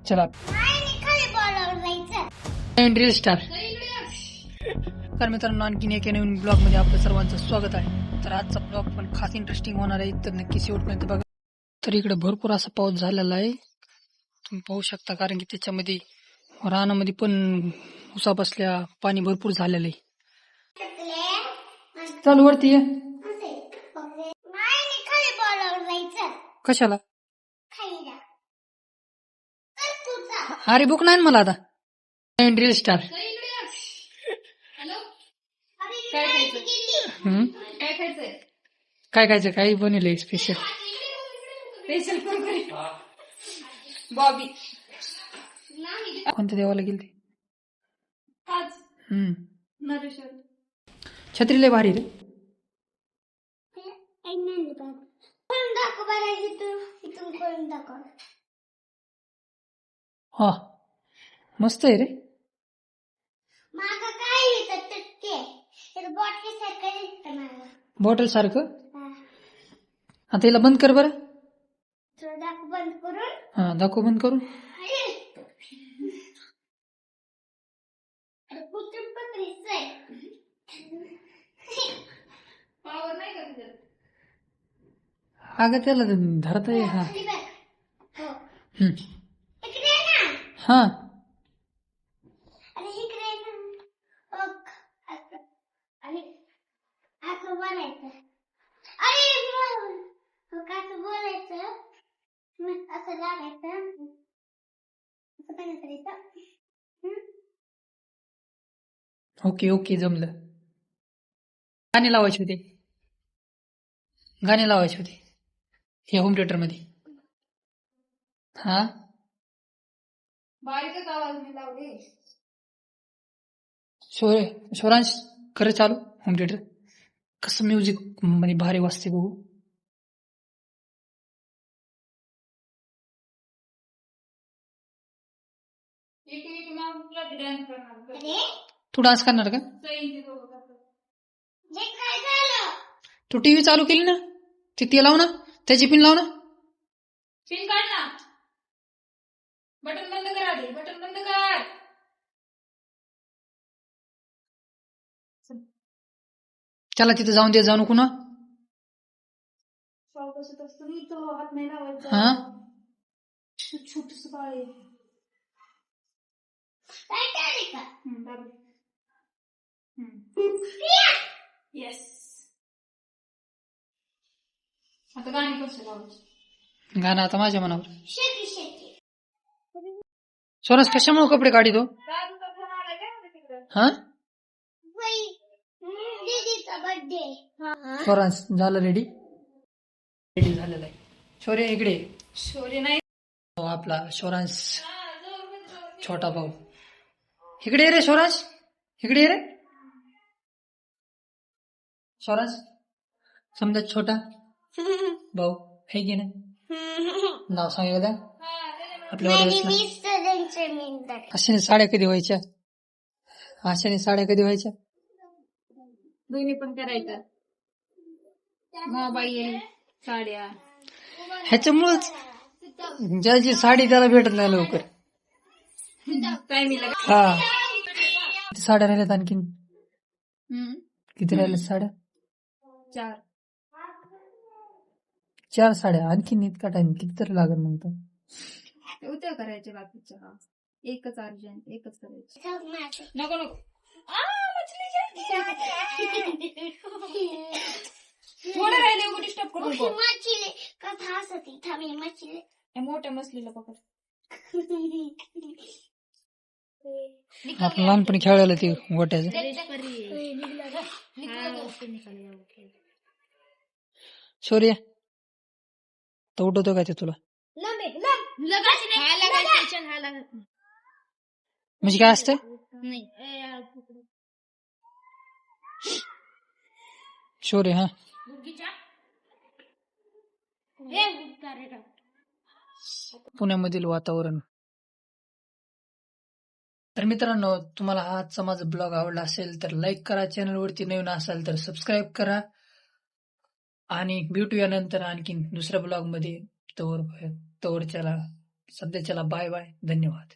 चला reel star. तर मित्रांनो आणखीन एका नवीन ब्लॉग मध्ये आपलं सर्वांचं स्वागत आहे. तर आजचा ब्लॉग पण खास इंटरेस्टिंग होणार आहे, तर नक्की शेवटपर्यंत बघा. तर इकडे भरपूर असा पाऊस झालेला आहे, तुम्ही पाहू शकता, कारण की त्याच्यामध्ये रानामध्ये पण उसा बसल्या पाणी भरपूर झालेलं आहे. चालू वरती ये. कशाला? अरे बुक नाही ना मला आता. Reel star. काय खायचं? काही बनवलंय स्पेशल? बॉबी कोणत्या देवाला गेली? नरेश्वर छत्री लय भारी रे. हा मस्त आहे रे. बॉटल सारखं. आता हिला बंद कर बरं. हा दाखव बंद करून. अगं त्याला धरता ये. हा हा ओके ओके जमलं. गाणे लावायचे होते. गाणे लावायचे होते हे होम थिएटर मध्ये. हा बारीकच आवाज मी लावले. स्वरांश खरं चालू होम थिएटर. कसं म्युझिक मध्ये भारी वाजते बघू. डान्स करणार तू डान्स करणार का? तू टीव्ही चालू केली ना, ती लाव ना, त्याची पिन लाव ना. पिन काढ ना. बटन बंद कर आधी. बटन बंद कर. त्याला तिथे जाऊन दे, जाऊ नको ना. कसं असतं मी तो हात नाही लावायचा. हा छोटस बाळ आहे. येस. आता गाणी कसं लावायची? गाणं आता माझ्या मनावर. स्वरांश कशामुळे कपडे काढितो? राजूचा फोन आलाय काय म्हणते तिकडं? हा स्वरांश झालं रेडी. रेडी झालेला आहे. शौर्य इकडे. शौर्य नाही. हो, आपला स्वरांश छोटा भाऊ इकडे ये रे. स्वरांश इकडे ये रे. स्वरांश समजा छोटा भाऊ हे की नाही. नाव सांग एकदा आपल्या ऑडियन्सला. अशाने साड्या कधी व्हायच्या? अशाने साड्या कधी व्हायच्या? दोन्ही पण करायचं. मोबाईल साड्या. ह्याच्यामुळेच ज्याची साडी त्याला भेटत नाही लवकर. टायमिंगला हा साड्या राहिल्यात आणखीन. किती राहिल्यात साड्या? 4. 4 साड्या. आणखीन इतका टाइम किती तरी लागेल मग तर. उद्या करायचे बाकीच्या. एकच अर्जंट एकच करायची. नको नको. थोडं राहिले उघडी स्टॉप करून मोठ्या मछलीला पकड. आपण लहानपणी खेळायला ते गोट्याचं. शौर्य तर उठवतो का ते तुला? म्हणजे काय असतं? शौर्य हा पुण्यामधील वातावरण. तर मित्रांनो, तुम्हाला हा आजचा माझा ब्लॉग आवडला असेल तर लाईक करा. चॅनलवरती नवीन असाल तर सबस्क्राईब करा. आणि भेटूया नंतर आणखीन दुसऱ्या ब्लॉग मध्ये. तोवर चला. सध्याच्याला बाय बाय, धन्यवाद.